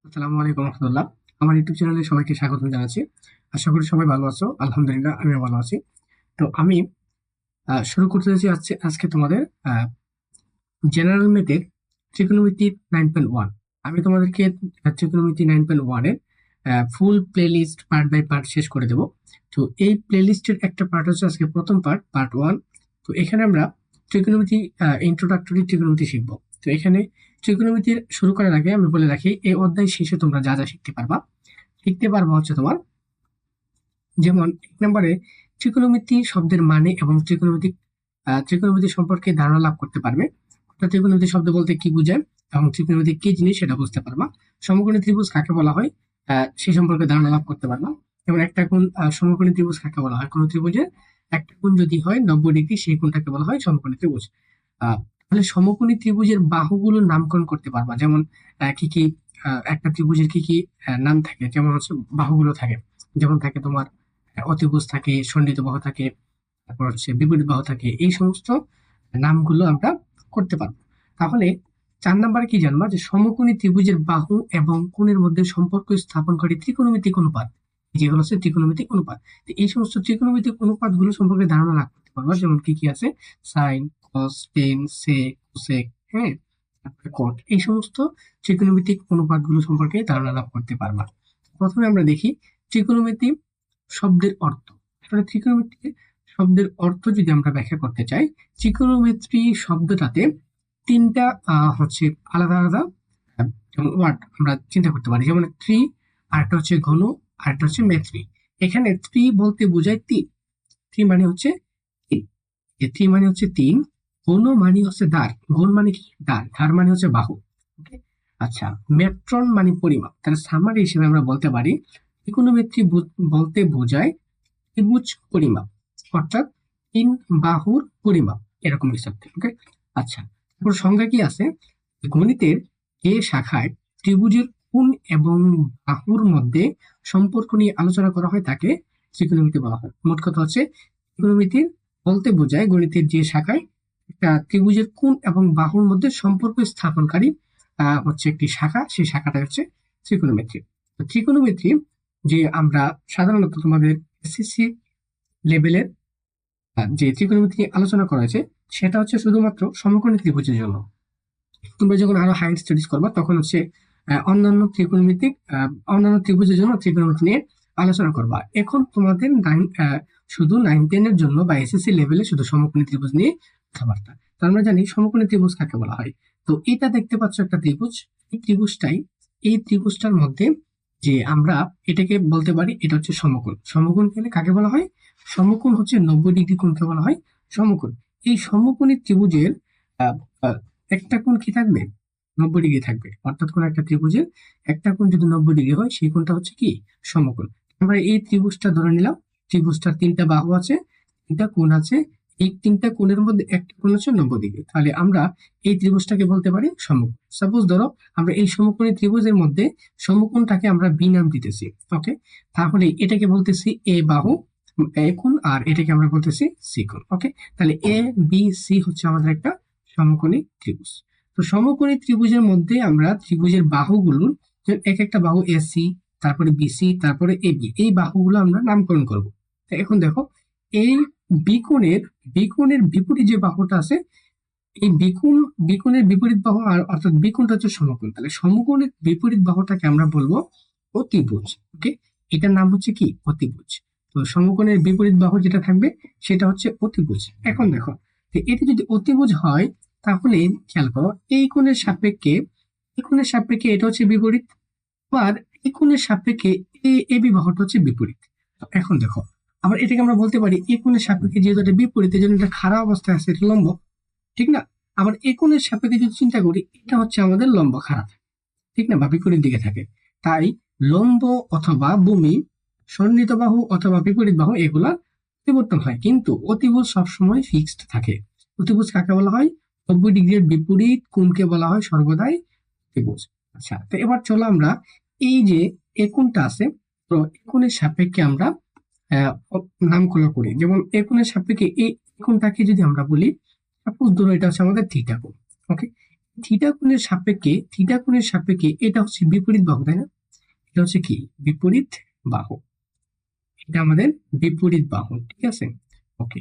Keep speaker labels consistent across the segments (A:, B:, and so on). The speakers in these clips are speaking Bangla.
A: আসসালামু আলাইকুম রহমতুল্লাহ। আমার ইউটিউব চ্যানেলে সবাইকে স্বাগত জানাচ্ছি। আশা করি সবাই ভালো আছো। আলহামদুলিল্লাহ আমিও ভালো আছি। তো আমি শুরু করতে চাইছি আজকে তোমাদের জেনারেল ম্যাথের ট্রিগোনোমেট্রি 9.1। আমি তোমাদেরকে ট্রিগোনোমেট্রি 9.1 এর full playlist part by part শেষ করে দেব। তো এই প্লে লিস্টের একটা পার্ট হচ্ছে আজকে প্রথম পার্ট 1। তো এখানে আমরা ট্রিগোনোমেট্রি ইন্ট্রোডাক্টরি ট্রিগোনোমেট্রি শিখবো। তো এখানে ট্রিগোনোমেট্রি শুরু করার আগে আমি বলে রাখি, এই অধ্যায় শেষে তোমরা যা যা শিখতে পারবা হচ্ছে তোমার, যেমন এক নম্বরে ত্রিকোণমিতি শব্দের মানে এবং ত্রিকোণমিতি সম্পর্কে ধারণা লাভ করতে পারবে। অর্থাৎ ত্রিকোণমিতি শব্দ বলতে কি বোঝায় এবং ত্রিকোণমিতি কি জিনিস সেটা বুঝতে পারবা। সমকোণী ত্রিভুজ কাকে বলা হয় সেই সম্পর্কে ধারণা লাভ করতে পারবা। যেমন একটা কোণ, সমকোণী ত্রিভুজ কাকে বলা হয়, কোন ত্রিভুজের একটা কোণ যদি হয় 90 ডিগ্রি, সেই কোণটাকে বলা হয় সমকোণী ত্রিভুজ। তাহলে সমকোণী ত্রিভুজের বাহুগুলোর নামকরণ করতে পারবা। যেমন কি কি একটা ত্রিভুজের কি কি নাম থাকে, যেমন হচ্ছে বাহুগুলো থাকে। যেমন থাকে তোমার অতিভুজ থাকে, সন্নিহিত বাহু থাকে, তারপর হচ্ছে বিপরীত বাহু থাকে। এই সমস্ত নামগুলো আমরা করতে পারবো। তাহলে 4 নম্বরে কি জানবা, যে সমকোণী ত্রিভুজের বাহু এবং কোণের মধ্যে সম্পর্ক স্থাপনকারী ত্রিকোণমিতিক অনুপাত, যেগুলো হচ্ছে ত্রিকোণমিতিক অনুপাত। তো এই সমস্ত ত্রিকোণমিতিক অনুপাত গুলো সম্পর্কে ধারণা লাভ করতে পারবো। যেমন কি কি আছে, সাইন, কস, টেন, সেক, কোসেক, হ্যাঁ, তারপরে কট। এই সমস্ত ত্রিকোণমিতিক অনুপাত গুলো সম্পর্কে ধারণা লাভ করতে পারবা। প্রথমে আমরা দেখি ত্রিকোণমিতি শব্দের অর্থ। আসলে ত্রিকোণমিতি শব্দের অর্থ যদি আমরা ব্যাখ্যা করতে চাই, ত্রিকোণমিতি শব্দটাতে তিনটা হচ্ছে আলাদা আলাদা ওয়ার্ড আমরা চিন্তা করতে পারি। যেমন ত্রি, আরেকটা হচ্ছে ঘন, আরেকটা হচ্ছে মেত্রী। এখানে ত্রি বলতে বোঝায় তিন। ত্রি মানে হচ্ছে তিন, যে ত্রি মানে হচ্ছে তিন। ঘন মানে হচ্ছে দ্বার, ঘন মানে কি দ্বার, ধার মানে হচ্ছে বাহু। ওকে, আচ্ছা। মেট্রন মানে পরিমাপ। তাহলে সামারি হিসেবে আমরা বলতে পারি ত্রিকোণমিতি বলতে বোঝায় ত্রিভুজ পরিমাপ, অর্থাৎ তিন বাহুর পরিমাপ, এরকম হিসাব থেকে। ওকে, আচ্ছা। তারপর সংজ্ঞা কি আছে, গণিতের যে শাখায় ত্রিভুজের কোণ এবং বাহুর মধ্যে সম্পর্ক নিয়ে আলোচনা করা হয় তাকে ত্রিকোণমিতি বলা হয়। মোট কথা হচ্ছে ত্রিকোণমিতি বলতে বোঝায় গণিতের যে শাখায় একটা ত্রিভুজের কোণ এবং বাহুর মধ্যে সম্পর্ক স্থাপনকারী হচ্ছে একটি শাখা, সেই শাখাটা হচ্ছে ত্রিকোণমিতি। তো ত্রিকোণমিতি যে আমরা সাধারণত তোমাদের এসএসসি লেভেলের যে ত্রিকোণমিতি নিয়ে আলোচনা করা হয়েছে, সেটা হচ্ছে শুধুমাত্র সমকোণী ত্রিভুজের জন্য। তোমরা যখন আরো হাই স্টাডিজ করবা তখন হচ্ছে অন্যান্য ত্রিভুজের জন্য ত্রিকোণমিতি নিয়ে আলোচনা করবা। এখন তোমাদের শুধু 9-10 এর জন্য বা এসএসসি লেভেলে শুধু সমকোণী ত্রিভুজ নিয়ে কথাবার্তা। তো আমরা জানি সমকোণী ত্রিভুজ কাকে বলা হয়। তো এটা দেখতে পাচ্ছ একটা ত্রিভুজ, এই ত্রিভুজটার মধ্যে যে আমরা এটাকে বলতে পারি এটা হচ্ছে সমকোণ। সমকোণ কাকে বলা হয়? সমকোণ হচ্ছে 90 ডিগ্রি কোণকে বলা হয় সমকোণ। এই সমকোণী ত্রিভুজের আহ, আহ, একটা কোণ কি থাকবে? 90 ডিগ্রি থাকবে। অর্থাৎ কোন একটা ত্রিভুজের একটা কোণ যদি 90 ডিগ্রি হয়, সেই কোণটা হচ্ছে কি সমকোণ। আমরা এই ত্রিভুজটা ধরে নিলাম। ত্রিভুজটার তিনটা বাহু আছে, তিনটা কোণ আছে। এই তিনটা কোণের মধ্যে একটা কোণ হচ্ছে 90 ডিগ্রি। তাহলে আমরা এই ত্রিভুজটাকে বলতে পারি সমকোণ। সাপোজ ধরো আমরা এই সমকোণী ত্রিভুজের মধ্যে সমকোণটাকে আমরা বি নাম দিতেছি। ওকে, তাহলে এটাকে বলতেছি এ বাহু, এ কোণ, আর এটাকে আমরা বলতেছি সি কোণ। ওকে, তাহলে এ বি সি হচ্ছে আমাদের একটা সমকোণী ত্রিভুজ। তো সমকোণী ত্রিভুজের মধ্যে আমরা ত্রিভুজের বাহুগুলোর এক একটা বাহু এসি, তারপরে বিসি, তারপরে এবি, এই বাহুগুলো আমরা নামকরণ করব। তো এখন দেখো, এই বিকোণের বিকোণের বিপরীত যে বাহুটা আছে, এই বিকোণের বিপরীত বাহু, আর অর্থাৎ বিকোণটা হচ্ছে সমকোণ। তাহলে সমকোণের বিপরীত বাহুটাকে আমরা বলবো অতিভুজ। ওকে, এটার নাম হচ্ছে কি অতিভুজ। তো সমকোণের বিপরীত বাহু যেটা থাকবে সেটা হচ্ছে অতিভুজ। এখন দেখো, এটি যদি অতিভুজ হয়, তাহলে খেয়াল করো এই কোণের সাপেক্ষে এটা হচ্ছে বিপরীত, আবার এই কোণের সাপেক্ষে এই বিবাহটা হচ্ছে বিপরীত। তো এখন দেখো, আবার এটাকে আমরা বলতে পারি এই কোণের সাপেক্ষে যেহেতু এটা বিপরীত, এই জন্য এটা খাড়া অবস্থায় আছে, এটা লম্ব, ঠিক না? আবার এই কোণের সাপেক্ষে যদি চিন্তা করি, এটা হচ্ছে আমাদের লম্ব খাড়া, ঠিক না, বা বিপরীত দিকে থাকে। তাই লম্ব অথবা ভূমি, সন্নিহিত বাহু অথবা বিপরীত বাহু, এগুলা পরিবর্তন হয়, কিন্তু অতিভুজ সবসময় ফিক্সড থাকে। অতিভুজ কাকে বলা হয়? 90 ডিগ্রির বিপরীত কোণকে বলা হয় সর্বদাই অতিভুজ। আচ্ছা, তো এবার চলো আমরা এই যে এ কোণটা আছে, তো এ কোণের সাপেক্ষে আমরা আহ, নামকরণ করি। যেমন এ কোণের সাপেক্ষে এই কোণটাকে যদি আমরা বলি, সাপোজ ধরো এটা হচ্ছে আমাদের থিটা কোণ। ওকে, থিটা কোণের সাপেক্ষে এটা হচ্ছে বিপরীত বাহু, তাই না? এটা হচ্ছে কি বিপরীত বাহু, এটা আমাদের বিপরীত বাহু, ঠিক আছে। ওকে,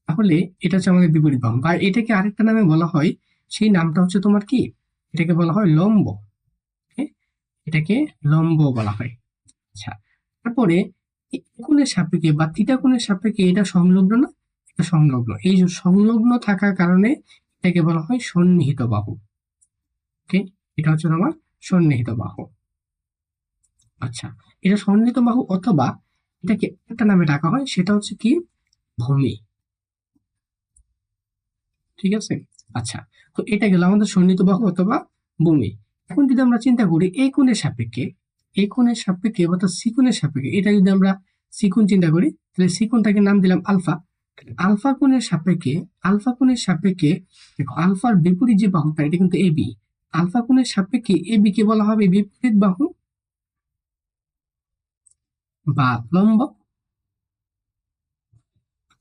A: তাহলে এটা হচ্ছে আমাদের বিপরীত বাহু, বা এটাকে আরেকটা নামে বলা হয়, সেই নামটা হচ্ছে তোমার কি, এটাকে বলা হয় লম্ব। okay? এটাকে লম্ব বলা হয়। আচ্ছা, তারপরে এই কোণের সাপেক্ষে বা থিটা কোণের সাপেক্ষে এটা সংলগ্ন না, এটা সংলগ্ন, এই যে সংলগ্ন থাকার কারণে এটাকে বলা হয় সন্নিহিত বাহু। ওকে, এটা হচ্ছে তোমার সন্নিহিত বাহু। আচ্ছা, এটা সন্নিহিত বাহু, অথবা এটাকে একটা নামে ডাকা হয়, সেটা হচ্ছে কি ভূমি, ঠিক আছে। আচ্ছা, তো এটা গেল আমাদের সন্নিহিত বাহু অথবা ভূমি। এখন যদি আমরা চিন্তা করি এই কোণের সাপেক্ষে অর্থাৎ সি কোণের সাপেক্ষে, এটা যদি আমরা সি কোণ চিন্তা করি, তাহলে সি কোণটাকে নাম দিলাম আলফা। আলফা কোণের সাপেক্ষে দেখো, আলফার বিপরীত যে বাহুটা এটা কিন্তু এবি। আলফা কোণের সাপেক্ষে এবি কে বলা হবে বিপরীত বাহু বা লম্ব,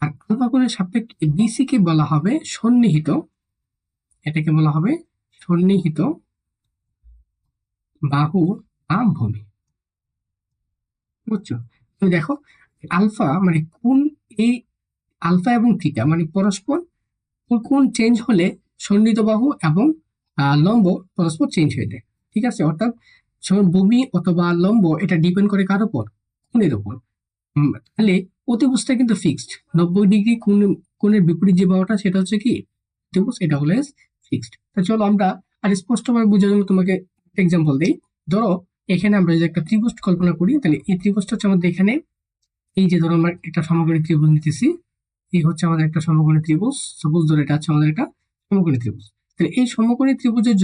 A: আর আলফা কোণের সাপেক্ষে বিসি কে বলা হবে সন্নিহিত, এটাকে বলা হবে সন্নিহিত বাহু বা ভূমি। বুঝছো? তুমি দেখো, আলফা মানে কোন, এই আলফা এবং থিটা মানে পরস্পর কোন চেঞ্জ হলে সন্নিহিত বাহু এবং লম্ব পরস্পর চেঞ্জ হয়ে যায়, ঠিক আছে। অর্থাৎ ভূমি অথবা লম্ব এটা ডিপেন্ড করে কার উপর, কোণের উপর। তাহলে অতিভুজটা কিন্তু ফিক্সড, 90 ডিগ্রি কোণের বিপরীত যে বাহুটা সেটা হচ্ছে কি অতিভুজ, এটা হলো ফিক্সড। তা চলো আমরা আর স্পষ্টভাবে বোঝার জন্য তোমাকে এক্সাম্পল দিই। ধরো এখানে আমরা যদি একটা ত্রিভুজ কল্পনা করি, তাহলে এই ত্রিভুজটা হচ্ছে আমাদের এখানে, এই যে ধরো আমরা একটা সমকোণী ত্রিভুজ নিতেছি, এই হচ্ছে আমাদের একটা সমকোণী ত্রিভুজ, সাপোজ ধরো এটা হচ্ছে আমাদের একটা সমকোণী ত্রিভুজ। তাহলে এই সমকোণী ত্রিভুজের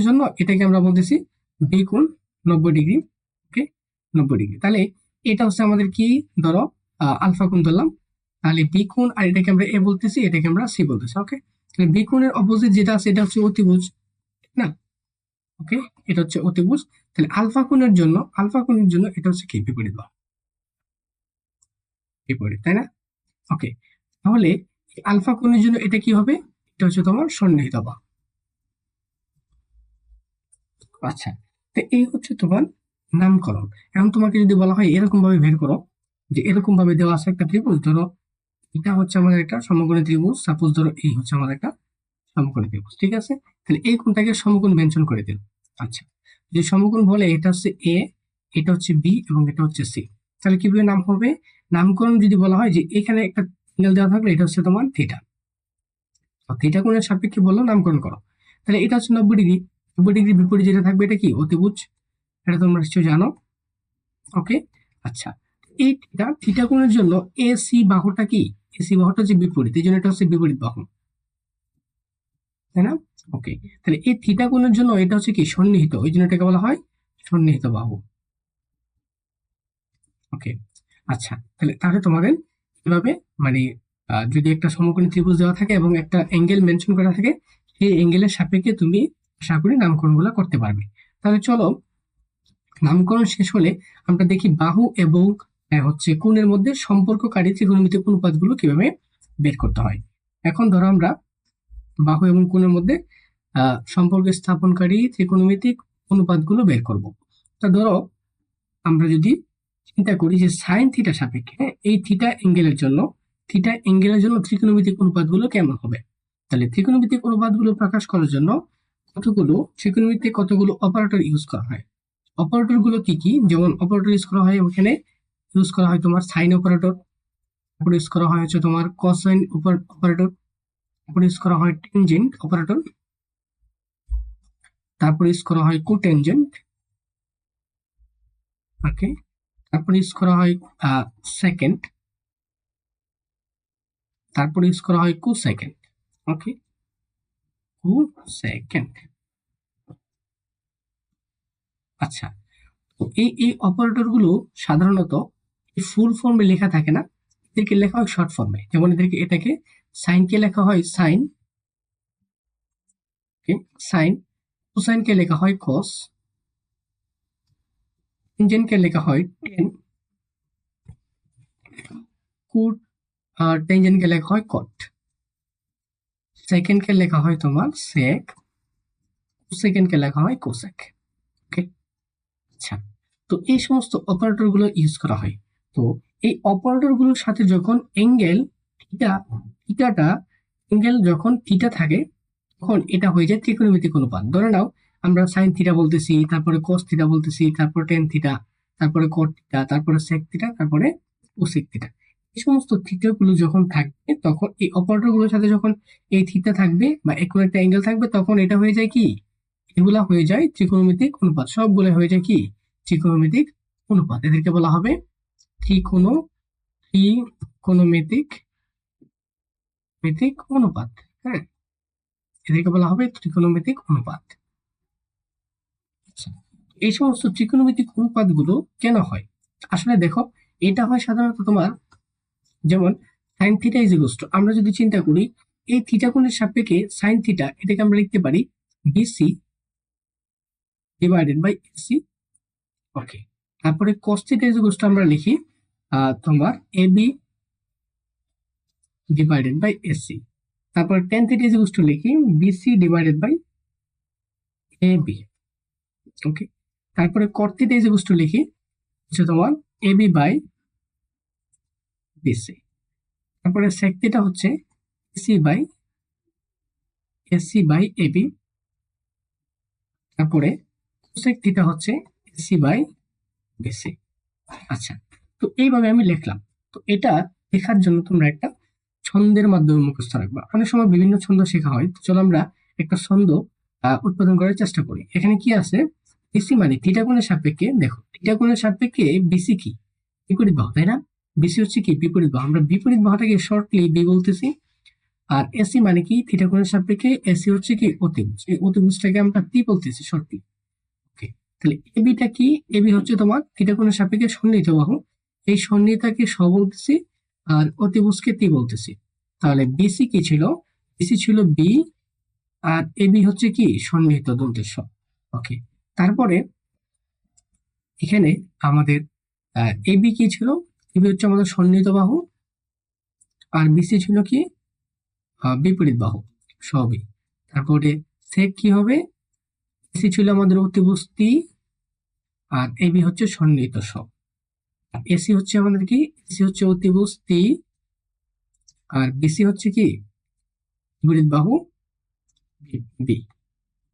A: জন্য এটাকে আমরা বলতেছি বি কোণ 90 ডিগ্রি। ওকে, 90 ডিগ্রি। তাহলে এটা হচ্ছে আমাদের কি, ধরো আলফা কোণ ধরলাম, তাহলে বি কোণ, আর এটাকে আমরা এ বলতেছি, এটাকে আমরা সি বলতেছি। ওকে, তাহলে বি কোণের অপোজিট যেটা আছে এটা হচ্ছে অতিভুজ, ঠিক না? ওকে, এটা হচ্ছে অতিভুজ। তাহলে আলফা কোণের জন্য এটা হচ্ছে কি বিপরীত বাহু, বিপরীত, তাই না? ওকে, তাহলে আলফা কোণের জন্য এটা কি হবে, এটা হচ্ছে তোমার সন্নিহিত বাহু। আচ্ছা, তো এই হচ্ছে তোমার নামকরণ। এখন তোমাকে যদি বলা হয় এরকম ভাবে বের করো, যে এরকম ভাবে দেওয়া আছে একটা ত্রিভুজ, ধরো এটা হচ্ছে আমাদের একটা সমকোণী ত্রিভুজ, সাপোজ ধরো এই হচ্ছে আমাদের একটা সমকোণী ত্রিভুজ, ঠিক আছে। তাহলে এই কোণটাকে সমকোণ মেনশন করে দিন। আচ্ছা, যে সমকোণ বলে এটা হচ্ছে এ, এটা হচ্ছে বি এবং এটা হচ্ছে সি, তাহলে কিভাবে নাম হবে, নামকরণ যদি বলা হয় যে এখানে একটা অ্যাঙ্গেল দেওয়া থাকলে এটা হচ্ছে তোমার থিটা, থিটা কোণের সাপেক্ষে বললো নামকরণ করো। তাহলে এটা হচ্ছে 90 ডিগ্রি, 90 ডিগ্রি বিপরীত যেটা থাকবে এটা কি অতিভুজ, এটা তোমরা নিশ্চয়ই জানো। ওকে, আচ্ছা, এই থিটা কোণের জন্য এসি বাহুটা কি, এসি বাহুটা যে বিপরীত, এই জন্য এটা হচ্ছে বিপরীত বাহু, তাই না? ওকে, তাহলে এই থিটা কোণের জন্য এটা হচ্ছে কি সন্নিহিত, ওই জন্য এটাকে বলা হয় সন্নিহিত বাহু। ওকে, আচ্ছা, তাহলে তোমাদের এভাবে মানে যদি একটা সমকোণী ত্রিভুজ দেওয়া থাকে এবং একটা অ্যাঙ্গেল মেনশন করা থাকে, সেই অ্যাঙ্গেলের সাপেক্ষে তুমি আশা করি নামকরণগুলো করতে পারবে। তাহলে চলো, নামকরণ শেষ হলে আমরা দেখি বাহু এবং হচ্ছে কোণের মধ্যে সম্পর্ককারী ত্রিকোণমিতিক অনুপাতগুলো কিভাবে বের করতে হয়। এখন ধরো আমরা বাহু এবং কোণের মধ্যে সম্পর্ক স্থাপনকারী ত্রিকোণমিতিক অনুপাতগুলো বের করব। তা ধরো আমরা যদি চিন্তা করি যে সাইন থিটা সাপেক্ষে, হ্যাঁ, এই থিটা অ্যাঙ্গেলের জন্য ত্রিকোণমিতিক অনুপাতগুলো কেমন হবে। তাহলে ত্রিকোণমিতিক অনুপাতগুলো প্রকাশ করার জন্য ত্রিকোণমিতিক কতগুলো অপারেটর ইউজ করা হয়। অপারেটর গুলো কি কি, যেমন অপারেটর ইউজ করা হয়, ওখানে ইউজ করা হয় তোমার সাইন অপারেটর, তারপর ইউজ করা হয় হচ্ছে তোমার কোসাইন অপারেটর, তারপর ইউজ করা হয় টেনজেন্ট অপারেটর, তারপর ইউজ করা হয় কোটেনজেন্ট। ওকে, তারপর ইউজ করা হয় সেকেন্ড, তারপর ইউজ করা হয় কোসেকেন্ড। ওকে, কোসেকেন্ড। আচ্ছা, তো এই অপারেটর গুলো সাধারণত ফুল ফর্মে লেখা থাকে না, এদেরকে লেখা হয় শর্ট ফর্মে। যেমন এটাকে সাইন কে লেখা হয় সাইন, সাইন, কোসাইন কে লেখা হয় কস, টেনজেন্ট কে লেখা হয় টেন, কোট টেনজেন্ট কে লেখা হয় কট। সেকেন্ডকে লেখা হয় তোমার সেক, কোসেকেন্ডকে লেখা হয় কোসেক। ওকে, আচ্ছা। তো এই সমস্ত অপারেটর গুলো ইউজ করা হয়। তো এই অপারেটর গুলোর সাথে যখন এঙ্গেল থিটা, থিটাটা এঙ্গেল যখন থিটা থাকে তখন এটা হয়ে যায় ত্রিকোণমিতিক অনুপাত। ধরে নাও আমরা সাইন থিটা বলতেছি, তারপরে কস থিটা বলতেছি, তারপরে টেন থিটা, তারপরে কট থিটা, তারপরে সেক থিটা, তারপরে কোসেক থিটা। এই সমস্ত থিটা গুলো যখন থাকবে তখন এই অপারেটর গুলোর সাথে যখন এই থিটা থাকবে বা কোনো একটা অ্যাঙ্গেল থাকবে তখন এটা হয়ে যায় কি, এগুলা হয়ে যায় ত্রিকোণমিতিক অনুপাত। সবগুলো হয়ে যায় কি, ত্রিকোণমিতিক অনুপাত। এদেরকে বলা হবে ত্রিকোণমিতিক মিতিক অনুপাত। হ্যাঁ, এদেরকে বলা হবে ত্রিকোণমিতিক অনুপাত। আচ্ছা, এই সমস্ত ত্রিকোণমিতিক অনুপাত গুলো কেন হয়? আসলে দেখো, এটা হয় সাধারণত তোমার, যেমন sine theta is equal two, আমরা যদি চিন্তা করি এই থিটা কোণের সাপেক্ষে সাইন থিটা, এটাকে আমরা লিখতে পারি বিসি ডিভাইডেড বাই এসি। ওকে, তারপরে cos theta is equal two আমরা লিখি তোমার এবি ডিভাইডেড বাই এসি। তারপর tan theta is equal two লিখি বিসি ডিভাইডেড বাই এবি। ওকে, তারপরে cot theta is equal two লিখি হচ্ছে তোমার এবি বাই বিসি। তারপরে sec থিটা হচ্ছে এসি বাই এবি। তারপরে cosec থিটা হচ্ছে এসি বাই বিসি। আচ্ছা, তো এইভাবে আমি লিখলাম। তো এটা লেখার জন্য তোমরা একটা ছন্দের মাধ্যমে মুখস্থ রাখবা। অনেক সময় বিভিন্ন ছন্দ শেখা হয়, তো চলো আমরা একটা ছন্দ উৎপাদন করার চেষ্টা করি। এখানে কি আছে, বিসি মানে থিটা কোণের সাপেক্ষে, দেখো থিটা কোণের সাপেক্ষে বিসি কি, বিপরীত বাহু, তাই না? বিসি হচ্ছে কি বিপরীত বাহু, আমরা বিপরীত বাহুটাকে শর্টলি বি বলতেছি। আর এসি মানে কি থিটা কোণের সাপেক্ষে এসি হচ্ছে কি অতিভুজ, এই অতিভুজটাকে আমরা পি বলতেছি শর্টলি। ওকে, তাহলে এবিটা কি, এবি হচ্ছে তোমার থিটা কোণের সাপেক্ষে সন্নিহিত বাহু, এই সন্নিহিতাকে স বলতেছি আর অতিভুজকে তি বলতেছি। তাহলে বিসি কি ছিল, বিসি ছিল বি, আর এবি হচ্ছে কি সন্নিহিত দন্তের স। ওকে, তারপরে এখানে আমাদের এবি কি ছিল, এবি হচ্ছে আমাদের সন্নিহিত বাহু, আর বিসি ছিল কি বিপরীত বাহু সবই। তারপরে সেক কি হবে, বিসি ছিল আমাদের অতিভুজ তি, আর এবি হচ্ছে সন্নিহিত স। এসি হচ্ছে আমাদের কি, এসি হচ্ছে অতিভুজ তি, আর বিসি হচ্ছে কি বিপরীত বাহু বি।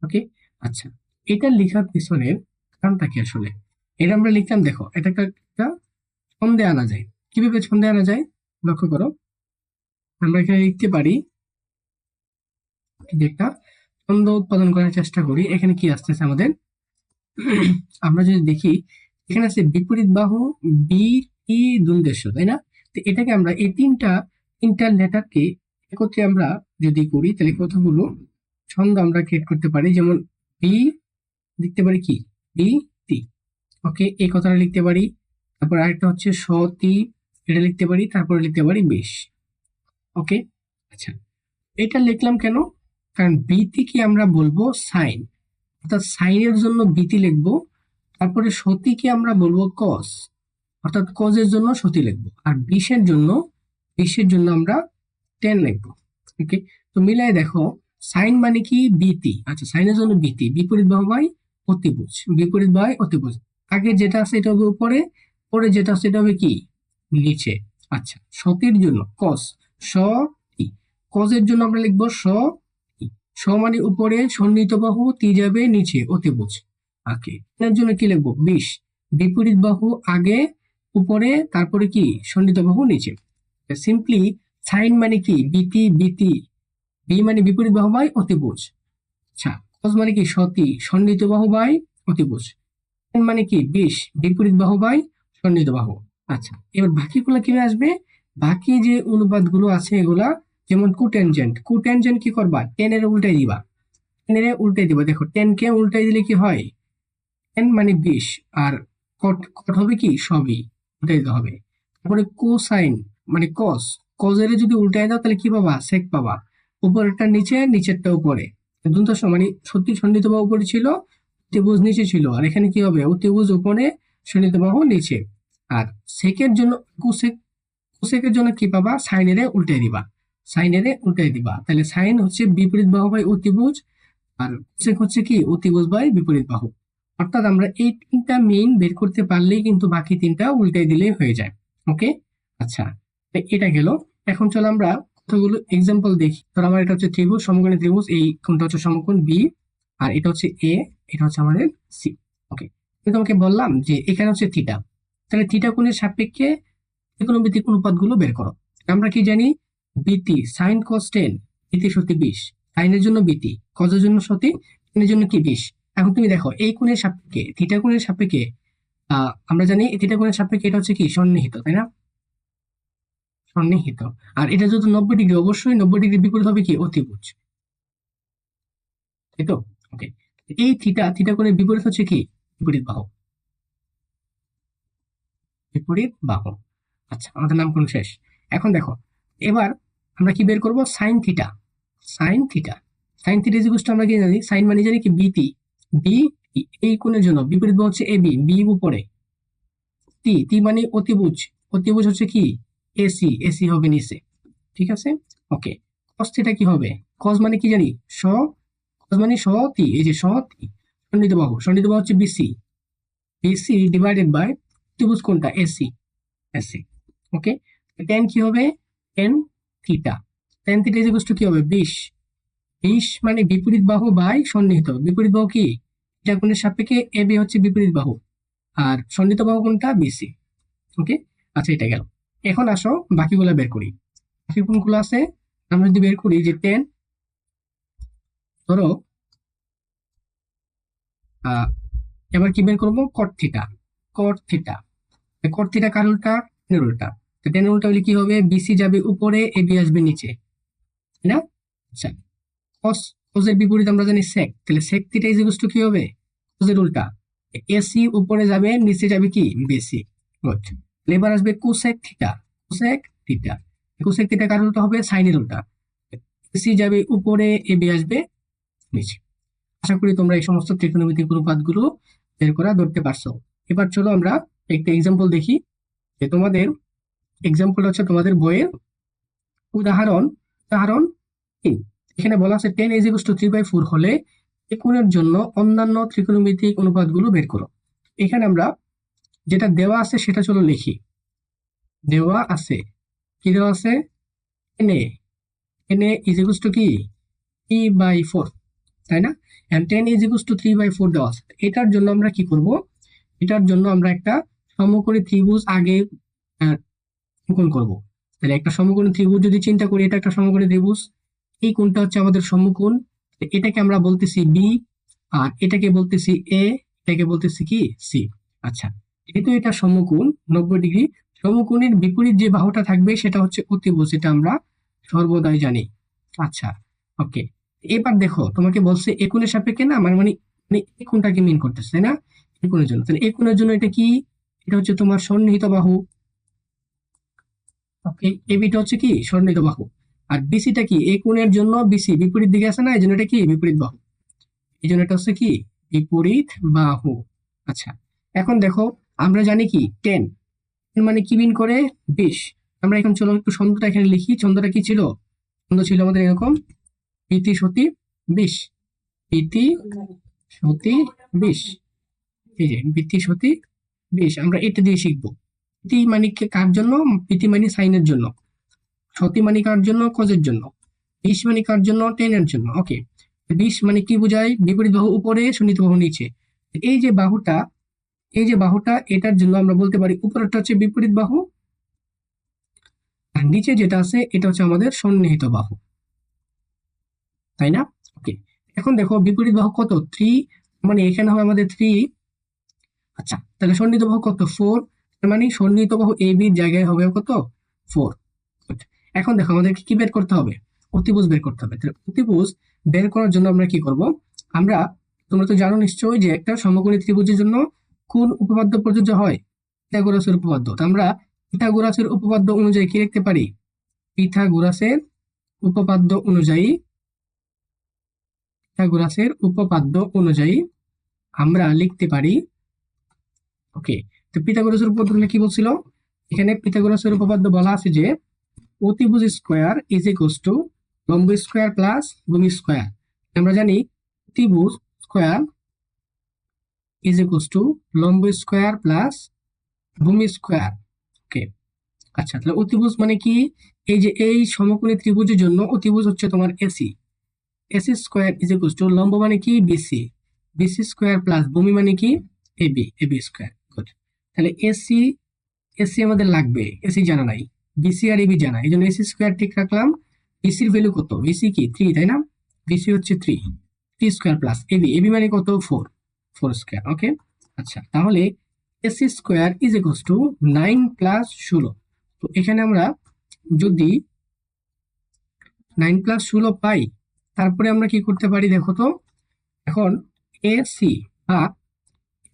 A: ওকে, আচ্ছা, এটা লেখার পিছনের কারণটা কি আসলে, এটা আমরা লিখলাম, দেখো এটা একটা ছন্দে আনা যায়। কিভাবে ছন্দে আনা যায় লক্ষ্য করো, আমরা এখানে লিখতে পারি যে একটা ছন্দ উৎপাদন করার চেষ্টা করি। এখানে কি আসতেছে আমাদের, আমরা যদি দেখি এখানে আছে বিপরীত বাহু বি ই দুন্দেশ্য, তাই না? তো এটাকে আমরা এই তিনটা লেটারকে একত্রে আমরা যদি করি তাহলে কতগুলো ছন্দ আমরা ক্রিয়েট করতে পারি। যেমন বি লিখতে পারি কি বি তি, ওকে, এই কথাটা লিখতে পারি। তারপর আরেকটা হচ্ছে সতি, এটা লিখতে পারি। তারপরে লিখতে পারি বেশ। ওকে, আচ্ছা, এটা লিখলাম কেন, কারণ বিতি কি আমরা বলবো সাইন, অর্থাৎ সাইনের জন্য বিতি লিখবো। তারপরে সতিকে আমরা বলবো কস, অর্থাৎ কজের জন্য সতি লিখবো। আর বিশের জন্য আমরা টেন লিখবো। ওকে, তো মিলাই দেখো, সাইন মানে কি বিতি, আচ্ছা সাইনের জন্য বিতি, বিপরীত বাহু বাই অতিভুজ, বিপরীত বাই অতিভুজ। আগে যেটা আছে এটা হবে উপরে, পরে যেটা আছে এটা হবে কি নিচে। আচ্ছা, সতির জন্য কস, স তি, কজের জন্য আমরা লিখবো স তি। স মানে উপরে সন্নিহিত বাহু, তি যাবে নিচে অতিভুজ। ওকে, এর জন্য কি লিখবো বিশ, বিপরীত বাহু আগে উপরে, তারপরে কি সন্নিহিত বাহু নিচে। সিম্পলি সাইন মানে কি বিতি, বি মানে বিপরীত বাহু বাই অতিভুজ। আচ্ছা, কস মানে কি সতি, সন্নিহিত বাহু বাই অতিভুজ। টেন মানে কি বিশ, বিপরীত বাহু বাই সন্নিহিত বাহু। আচ্ছা, এবার বাকিগুলো কিভাবে আসবে, বাকি যে অনুপাত গুলো আছে এগুলা, যেমন কুটেনজেন্ট কি করবা, টেন এর উল্টাই দিবা, দেখো টেন কে উল্টাই দিলে কি হয়, টেন মানে বিশ, আর কট হবে কি সবই উল্টাই দিতে হবে। তারপরে কোসাইন মানে কজের যদি উল্টাই দাও তাহলে কি পাবা, সেক পাবা। উপরেরটা নিচে, নিচেরটা উপরে, দন্তস মানে সত্যি সন্নিহিত বাহু উপরে ছিল, অতিভুজ নিচে ছিল। আর এখানে কি হবে, অতিভুজ উপরে, সন্নিহিত বাহু নিচে। আর সেকের জন্য কোসেকের জন্য কি পাবা, সাইনের উল্টে দিবা। সাইনের উল্টাই দিবা, তাহলে সাইন হচ্ছে বিপরীত বাহু বাই অতিভুজ, আর কোসেক হচ্ছে কি অতিভুজ বাই বিপরীত বাহু। অর্থাৎ আমরা এই তিনটা মেইন বের করতে পারলেই কিন্তু বাকি তিনটা উল্টাই দিলেই হয়ে যায়। ওকে, আচ্ছা, তো এটা গেল। এখন চলো আমরা কতগুলো এক্সাম্পল দেখি। ধর আমার এটা হচ্ছে ত্রিভুজ, সমকোণী ত্রিভুজ, এই কোণটা হচ্ছে সমকোণ বি, আর এটা হচ্ছে এ, এটা হচ্ছে আমাদের সি। ওকে, আমি তোমাকে বললাম যে এখানে হচ্ছে থিটা, তাহলে থিটা কোণের সাপেক্ষে ত্রিকোণমিতিক অনুপাতগুলো বের করো। আমরা কি জানি, বিটি সাইন কস 10, বিটি সতি 20, সাইনের জন্য বিটি, কজের জন্য সতি, টেনের জন্য কি 20। এখন তুমি দেখো এই কোণের সাপেক্ষে থিটা কোণের সাপেক্ষে আমরা জানি থিটা কোণের সাপেক্ষে এটা হচ্ছে কি সন্নিহিত, তাই না? সন্নিহিত। আর এটা যেহেতু 90 ডিগ্রি, অবশ্যই 90 ডিগ্রি বিপরীত হবে কি অতিভুজ, তাই তো? ওকে, এই থিটা থিটা কোণের বিপরীত হচ্ছে কি বিপরীত বাহু, বিপরীত বাহু। আচ্ছা, আমাদের নামকরণ শেষ। এখন দেখো, এবার আমরা কি বের করব, sine theta. Sine theta, sine theta জিনিসটা আমরা কি জানি, সাইন মানে জানি কি বিটি, বি এই কোণের জন্য বিপরীত বাহু হচ্ছে এ বি, বি উপরে, টি টি মানে অতিভুজ, অতিভুজ হচ্ছে কি এসি, এসি হবে নিচে, ঠিক আছে? ওকে, কস থিটা কি হবে, কস মানে কি জানি স, কস মানে স টি, এই যে স টি, সন্নিহিত বাহু, সন্নিহিত বাহু হচ্ছে বিসি, বিসি ডিভাইডেড বাই ত্রিভুজ কোণটা এসি, এসি। ওকে, টেন কি হবে, tan theta, tan theta is equal to কি হবে 20, 20 মানে বিপরীত বাহু বাই সন্নিহিত, বিপরীত বাহু কি এটা কোণের সাপেক্ষে এ বি হচ্ছে বিপরীত বাহু, আর সন্নিহিত বাহু কোণটা বিসি। ওকে, আচ্ছা, এটা গেল। এখন আসো বাকিগুলো বের করি। বাকি কোনগুলো আছে, আমরা যদি বের করি যে 10, ধরো এবার কি বের করবো, cot theta, cot theta, cot theta কার উল্টা, টেনের উল্টা, তো টেনের উল্টা হলে কি হবে, বিসি যাবে উপরে, এ বি আসবে নিচে, তাই না? আচ্ছা, কস, কসের বিপরীত আমরা জানি সেক, তাহলে sec theta is equal to কি হবে, কসের উল্টা, এসি উপরে যাবে, নিচে যাবে কি বিসি। গুড, এবার আসবে cosec theta, cosec theta, cosec theta কার উল্টা হবে, সাইনের উল্টা, এসি যাবে উপরে, এ বি আসবে নিচে। আশা করি তোমরা এই সমস্ত ত্রিকোণমিতিক অনুপাতগুলো বের করা ধরতে পারছো। এবার চলো আমরা একটা এক্সাম্পল দেখি, যে তোমাদের এক্সাম্পল হচ্ছে তোমাদের বইয়ের উদাহরণ, উদাহরণ 3। এখানে বলা আছে 10 ইজ ইকুয়াল টু 3/4 হলে ত্রিকোণের জন্য অন্যান্য ত্রিকোণমিতিক অনুপাতগুলো বের করো। এখানে আমরা যেটা দেওয়া আছে সেটা চলো লিখি। দেওয়া আছে, কি দেওয়া আছে, N A, N A is equal to কি 3/4, তাই না? এন্ড 10 ইজ ইকুয়াল টু 3/4 দেওয়া আছে। এটার জন্য আমরা কি করব, এটার জন্য আমরা একটা সমকোণী ত্রিভুজ আগে অঙ্কন করব। তাহলে একটা সমকোণী ত্রিভুজ যদি চিন্তা করি, এটা একটা সমকোণী ত্রিভুজ, এই কোণটা হচ্ছে আমাদের সমকোণ, এটাকে আমরা বলতেছি বি, আর এটাকে বলতেছি এ, এটাকে বলতেছি কি সি। আচ্ছা, যেহেতু এটা সমকোণ 90 ডিগ্রি, সমকোণের বিপরীত যে বাহুটা থাকবে সেটা হচ্ছে অতিভুজ, এটা আমরা সর্বদাই জানি। আচ্ছা, ওকে, এবার দেখো তোমাকে বলছে এই কোণের সাপেক্ষে না, মানে মানে মানে এই কোণটাকে মিন করতেছে, তাই না? এই কোণের জন্য, তাহলে এই কোণের জন্য এটা কি, এটা হচ্ছে তোমার সন্নিহিত বাহু। ওকে, এবিটা হচ্ছে কি সন্নিহিত বাহু, আর বিসিটা কি এই কোণের জন্য, বিসি বিপরীত দিকে আছে না, এই জন্য এটা কি বিপরীত বাহু, এই জন্য এটা হচ্ছে কি বিপরীত বাহু। আচ্ছা, এখন দেখো আমরা জানি কি 10 মানে কি মিন করে 20। আমরা এখন চলো একটু ছন্দটা এখানে লিখি। ছন্দটা কি ছিল, ছন্দ ছিল আমাদের এরকম, প্রীতি সতী 20, প্রীতি সতী 20, এই যে প্রীতি সতী 20, আমরা এটা দিয়ে শিখবো। প্রীতি মানে কার জন্য, প্রীতি মানে সাইনের জন্য, সতী মানে কার জন্য, কজের জন্য, 20 মানে কার জন্য, টেনের জন্য। ওকে, 20 মানে কি বোঝায়, বিপরীত বাহু উপরে, সন্নিহিত বাহু নিচে। এই যে বাহুটা, এই যে বাহুটা, এটার জন্য আমরা বলতে পারি উপরেরটা হচ্ছে বিপরীত বাহু, আর নিচে যেটা আছে এটা হচ্ছে আমাদের সন্নিহিত বাহু, তাই না? ওকে, এখন দেখো বিপরীত বাহু কত 3, মানে এখানে হবে আমাদের 3। আচ্ছা, তাহলে সন্নিহিত বাহু কত 4, মানে সন্নিহিত বাহু এ বির জায়গায় হবে কত 4। এখন দেখো আমাদেরকে কি বের করতে হবে, অতিভুজ বের করতে হবে। তাহলে অতিভুজ বের করার জন্য আমরা কি করব, আমরা, তোমরা তো জানো নিশ্চয়ই যে একটা সমকোণী ত্রিভুজের জন্য কোন উপপাদ্য প্রযোজ্য হয়, পিথাগোরাসের উপপাদ্য। তো আমরা পিথাগোরাসের উপপাদ্য অনুযায়ী কি লিখতে পারি, পিথাগোরাসের উপপাদ্য অনুযায়ী, পিথাগোরাসের উপপাদ্য অনুযায়ী আমরা লিখতে পারি। ওকে, তো পিথাগোরাসের উপপাদ্য কি বলছিল, এখানে পিথাগোরাসের উপপাদ্য বলা আছে যে অতিভুজ স্কোয়ার ইজ ইকুয়ালস টু লম্ব স্কোয়ার প্লাস ভূমি স্কোয়ার। আমরা জানি অতিভুজ স্কোয়ার ইজ ইকুয়ালস টু লম্ব স্কোয়ার প্লাস ভূমি স্কোয়ার। ওকে, আচ্ছা তাহলে অতিভুজ মানে কি? এই যে এই সমকোণী ত্রিভুজের জন্য অতিভুজ হচ্ছে তোমার AC. AC square is equals two লম্ব মানে কি বিসি, বিসি স্কোয়ার প্লাস ভূমি মানে কি এবি, এবি স্কোয়ার। গুড, তাহলে এসি এসি আমাদের লাগবে, এসি জানা নাই, বিসি আর এবি জানা, এই জন্য এসি স্কোয়ার ঠিক রাখলাম। বিসির ভ্যালু কত? বিসি কি 3, তাই না? বিসি হচ্ছে 3, 3 স্কোয়ার প্লাস এবি, এবি মানে কত 4, 4 স্কোয়ার। ওকে, আচ্ছা তাহলে AC square is equals two 9 plus 16। তো এখানে আমরা যদি 9 প্লাস 16 পাই, তারপরে আমরা কি করতে পারি দেখো তো। এখন এসি বা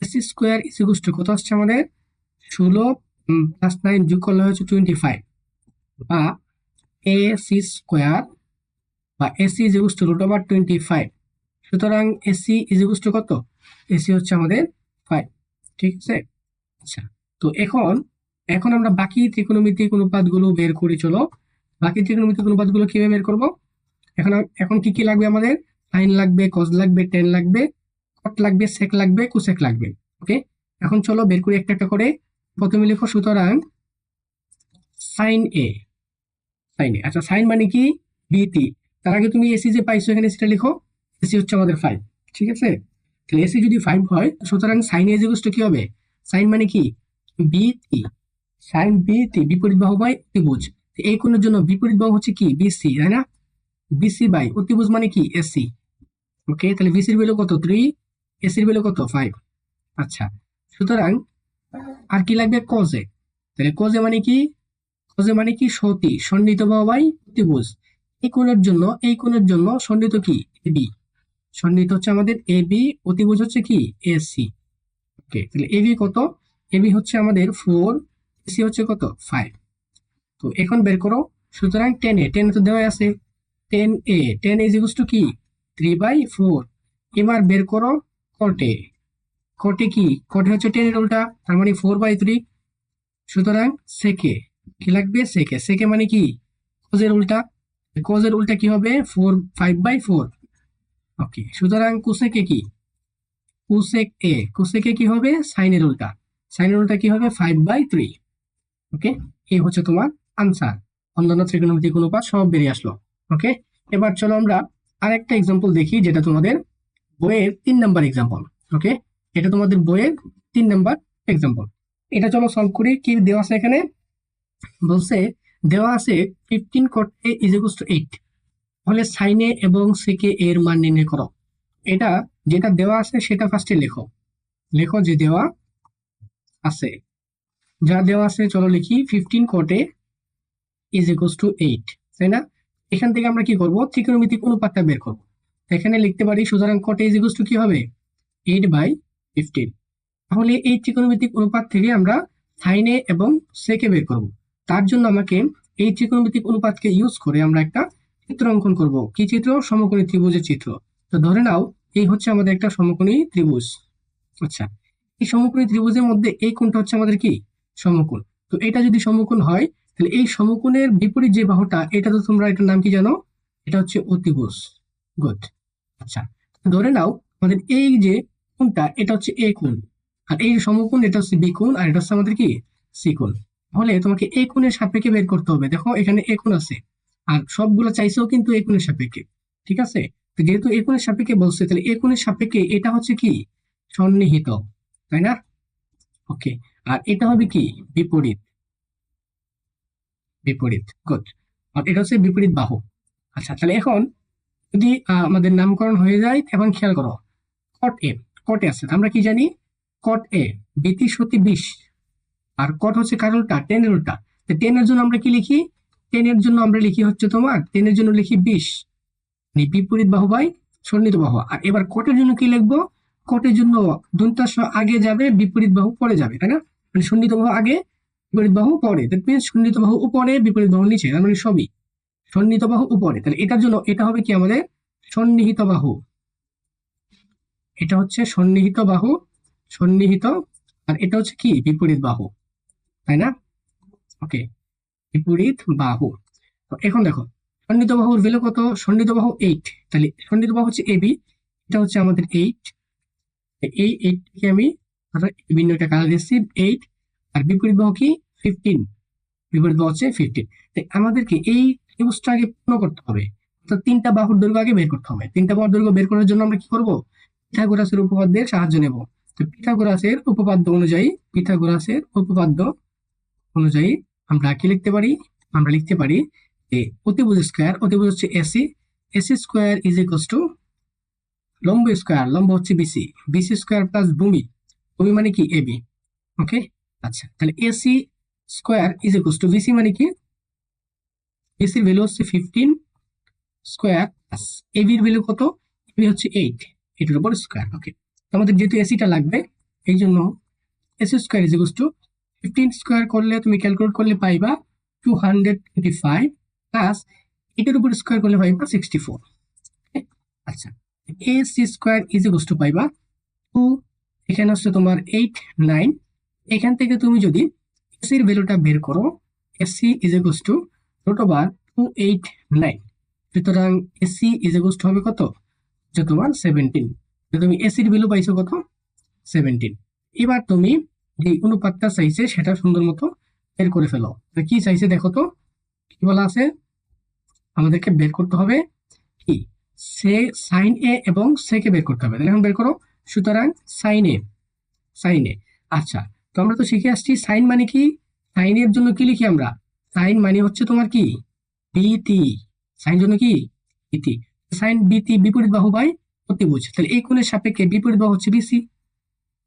A: AC square is equals two কত আসছে আমাদের? 16 প্লাস 9 যোগ করলে হচ্ছে 25, বা এসি স্কোয়ার বা এসি ইজ ইকুয়ালস টু √25। সুতরাং এসি ইজ ইকুয়ালস টু কত? এসি হচ্ছে আমাদের 5, ঠিক আছে। আচ্ছা, তো এখন এখন আমরা বাকি ত্রিকোণমিতিক অনুপাতগুলো বের করি। চলো, বাকি ত্রিকোণমিতিক অনুপাতগুলো কিভাবে বের করব? এখন এখন কি কি লাগবে আমাদের? সাইন লাগবে, কজ লাগবে, টেন লাগবে, কট লাগবে, সেক লাগবে, কুসেক লাগবে। ওকে, এখন চলো বের করি একটা একটা করে। প্রথমে লিখো সুতরাং সাইন এ, সাইন এ। আচ্ছা, সাইন মানে কি? বিটি। তার আগে তুমি এসি যে পাইছো এখানে সেটা লিখো। এসি হচ্ছে আমাদের 5, ঠিক আছে। তাহলে এসি যদি 5 হয়, সুতরাং সাইন এ ইকুয়াল টু কি হবে? সাইন মানে কি বিটি, সাইন বিটি বিপরীত বাহু বাই ত্রিভুজ। এই কোণের জন্য বিপরীত বাহু হচ্ছে কি বিসি, তাই না? বিসি বাই অতিভুজ মানে কি এসি। ওকে, তাহলে বিসির ভ্যালু কত? 3, এসির ভ্যালু কত? 5। আচ্ছা, সুতরাং আর কি লাগবে? কজে। তাহলে কজে মানে কি? কজে মানে কি সতি, সন্নিহিত বাহু বাই ত্রিভুজ। এই কোণের জন্য সন্নিহিত কি এবি, সন্নিহিত হচ্ছে আমাদের এবি, অতিভুজ হচ্ছে কি এসি। ওকে, তাহলে এবি কত? এবি হচ্ছে আমাদের 4, এসি হচ্ছে কত? 5। তো এখন বের করো। সুতরাং 10 এ, 10 তো দেওয়া আছে, 10 এ, 10 ইজ ইকুয়ালস টু কি 3/4। এবার বের করো কটে। কটে কি? কটে হচ্ছে 10 এর উল্টা, তার মানে 4/3। সুতরাং সেকে কি লাগবে? সেকে, সেকে মানে কি কোজের উল্টা, কোজের উল্টা কি হবে? 5/4। ওকে, সুতরাং কুসেকে কি? কুসেক এ, কুসেকে কি হবে? সাইনের উল্টা, সাইনের উল্টা কি হবে? 5/3। ওকে, এই হচ্ছে তোমার আনসার। অন্যান্য ত্রিকোণমিতিক অনুপাত সব বেরিয়ে আসলো। ওকে, এবার চলো আমরা আরেকটা এক্সাম্পল দেখি, যেটা তোমাদের বইয়ের 3 নাম্বার এক্সাম্পল। ওকে, এটা তোমাদের বইয়ের 3 নাম্বার এক্সাম্পল। এটা চলো সলভ করি। কি দেওয়া আছে এখানে? বলছে দেওয়া আছে 15 cot A is equals two 8, তাহলে সাইন এ এবং সেকে এর মান নির্ণয় করো। এটা যেটা দেওয়া আছে সেটা ফার্স্টে লেখো, লেখো যে দেওয়া আছে, যা দেওয়া আছে চলো লিখি। 15 cot A is equals two 8, তাই না? এখান থেকে আমরা কি করব? ত্রিকোণমিতিক অনুপাতটা বের করব। এখানে লিখতে পারি সুতরাং cot A is equals two কি হবে? 8/15। তাহলে এই ত্রিকোণমিতিক অনুপাত থেকে আমরা সাইন এ এবং সেকে বের করব। তার জন্য আমাকে এই ত্রিকোণমিতিক অনুপাতকে ইউজ করে আমরা একটা চিত্র অঙ্কন করব। কি চিত্র? সমকোণী ত্রিভুজের চিত্র। তো ধরে নাও এই হচ্ছে আমাদের একটা সমকোণী ত্রিভুজ। আচ্ছা, এই সমকোণী ত্রিভুজের মধ্যে এই কোণটা হচ্ছে আমাদের কি সমকোণ। তো এটা যদি সমকোণ হয়, তাহলে এই সমকোণের বিপরীত যে বাহুটা, এটা তো তোমরা এটার নাম কি জানো? এটা হচ্ছে অতিভুজ। গুড। আচ্ছা, ধরে নাও আমাদের এই যে কোণটা, এটা হচ্ছে এ কোণ, আর এই সমকোণ এটা হচ্ছে বি কোণ, আর এটা হচ্ছে আমাদের কি সি কোণ। তাহলে তোমাকে এই কোণের সাপেক্ষে বের করতে হবে। দেখো এখানে এ কোণ আছে, আর সবগুলো চাইছেও কিন্তু এই কোণের সাপেক্ষে, ঠিক আছে। তো যেহেতু এই কোণের সাপেক্ষে বলছে, তাহলে এই কোণের সাপেক্ষে এটা হচ্ছে কি সন্নিহিত, তাই না? ওকে, আর এটা হবে কি বিপরীত, বিপরীত। গুড, আর এটা হচ্ছে বিপরীত বাহু। আচ্ছা, তাহলে এখন যদি আমাদের নামকরণ হয়ে যায়, এখন খেয়াল করো কট এ, কটে আছে আমরা কি জানি? কট এ বিতি সতি 20, আর কট হচ্ছে কার উল্টা? 10 এর উল্টা। তো 10 এর জন্য আমরা কি লিখি? 10 এর জন্য আমরা লিখি হচ্ছে তোমার 10 এর জন্য লিখি 20, মানে বিপরীত বাহু বাই সন্নিহিত বাহু। আর এবার কটের জন্য কি লিখবো? কটের জন্য দন্তাস আগে যাবে, বিপরীত বাহু পরে যাবে, তাই না? মানে সন্নিহিত বাহু আগে, বিপরীত বাহু পরে। দ্যাট মিনস সন্নিহিত বাহু উপরে, বিপরীত বাহু নিচে, তার মানে সবই সন্নিহিত বাহু উপরে। তাহলে এটার জন্য এটা হবে কি আমাদের সন্নিহিত বাহু। এটা হচ্ছে সন্নিহিত বাহু, সন্নিহিত। আর এটা হচ্ছে কি বিপরীত বাহু, তাই না? ওকে, বিপরীত বাহু। তো এখন দেখো সন্নিহিত বাহুর ভ্যালু কত? সন্নিহিত বাহু 8, তাহলে সন্নিহিত বাহু হচ্ছে এবি, এটা হচ্ছে আমাদের 8। এই 8 কে আমি ভিন্ন একটা কালার দিচ্ছি 8, আর বিপরীত বাহু কি 15, বিপরীত বাহু হচ্ছে 15। তাই আমাদেরকে এই ত্রিভুজটা আগে পূর্ণ করতে হবে, অর্থাৎ 3টা বাহুর দৈর্ঘ্য আগে বের করতে হবে। 3টা বাহুর দৈর্ঘ্য বের করার জন্য আমরা কি করব? পিথাগোরাসের উপপাদ্যের সাহায্য নেব। তো পিথাগোরাসের উপপাদ্য অনুযায়ী আমরা কি লিখতে পারি? আমরা লিখতে পারি যে অতিভুজ স্কয়ার, অতিভুজ হচ্ছে AC, AC square is equals two লম্ব স্কয়ার, লম্ব হচ্ছে বিসি, বিসি স্কয়ার প্লাস ভূমি, ভূমি মানে কি এবি। ওকে, আচ্ছা, তাহলে AC square is equals to BC মানে কি? বিসির ভ্যালু হচ্ছে 15 স্কয়ার প্লাস এবির ভ্যালু কত? এবি হচ্ছে 8, এটার উপর স্কয়ার। ওকে, আমাদের যেহেতু এসিটা লাগবে এই জন্য AC square is equals two 15 square করলে তুমি ক্যালকুলেট করলে পাইবা 225 প্লাস এটার উপর স্কয়ার করলে পাইবা 64। আচ্ছা, AC square is equals two পাইবা 2, এখানে হচ্ছে তোমার 8 9, এখান থেকে তুমি যদি এসির ভ্যালুটা বের করো, AC is equals to root over 289, সুতরাং এসি ইজ ইকুয়ালস টু হবে কত? যে তোমার 17। তুমি এসির ভ্যালু পাইছো কত? 17। এবার তুমি যে অনুপাতটা চাইছে সেটা সুন্দর মতো বের করে ফেলো। কি চাইছে দেখো তো, কি বলা আছে? আমাদেরকে বের করতে হবে কি সে সাইন এ এবং সেকে বের করতে হবে। এখন বের করো। সুতরাং সাইন এ, সাইন এ, আচ্ছা, তো আমরা তো শিখে আসছি সাইন মানে কি? সাইনের জন্য কি লিখি আমরা? সাইন মানে হচ্ছে তোমার কি বিতি, সাইন জন্য কি বিতি, সাইন বিতি বিপরীত বাহু বাই অতিভুজ, তাহলে এই কোণের সাপেক্ষে বিপরীত বাহু হচ্ছে বিসি।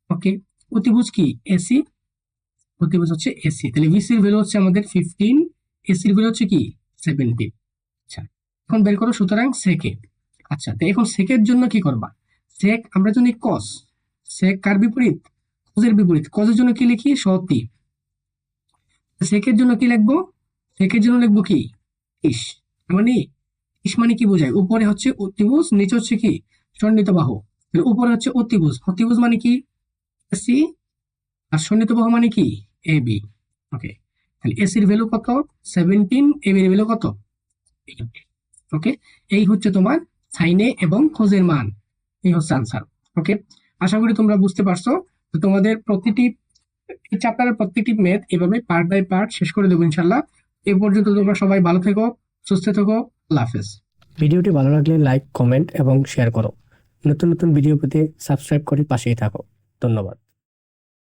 A: ওকে, অতিভুজ কি এসি, অতিভুজ হচ্ছে এসি, তাহলে বিসির ভ্যালু হচ্ছে আমাদের 15, এসির ভ্যালু হচ্ছে কি 17। আচ্ছা, এখন বের করো সুতরাং সেকে। আচ্ছা, তো এখন সেকের জন্য কি করবা? সেক আমরা জানি কস, সেক কার বিপরীত? কজের বিপরীত। কজের জন্য কি লিখি? সতি। সেকের জন্য কি লিখবো? সেকের জন্য লিখবো কি ইস, মানে ইস মানে কি বোঝায়? উপরে হচ্ছে অতিভুজ, নিচে হচ্ছে কি সন্নিহিত বাহু, তাহলে উপরে হচ্ছে অতিভুজ, অতিভুজ মানে কি এসি, আর সন্নিহিত বাহু মানে কি এবি। ওকে, তাহলে এসির ভ্যালু কত? 17, এবির ভ্যালু কত? 8। ওকে, এই হচ্ছে তোমার সাইনে এবং কোজের মান, এই হচ্ছে আনসার। ওকে, আশা করি তোমরা বুঝতে পারছো। তো তোমাদের প্রতিটি চ্যাপ্টারের প্রত্যেকটি ম্যাথ এভাবে পার্ট বাই পার্ট শেষ করে দেবো ইনশাল্লাহ। এ পর্যন্ত তোমরা সবাই ভালো থেকো, সুস্থ থেকো, আল্লাহ হাফেজ। ভিডিওটি ভালো লাগলে লাইক, কমেন্ট এবং শেয়ার করো। নতুন নতুন ভিডিও পেতে সাবস্ক্রাইব করে পাশেই থাকো। ধন্যবাদ।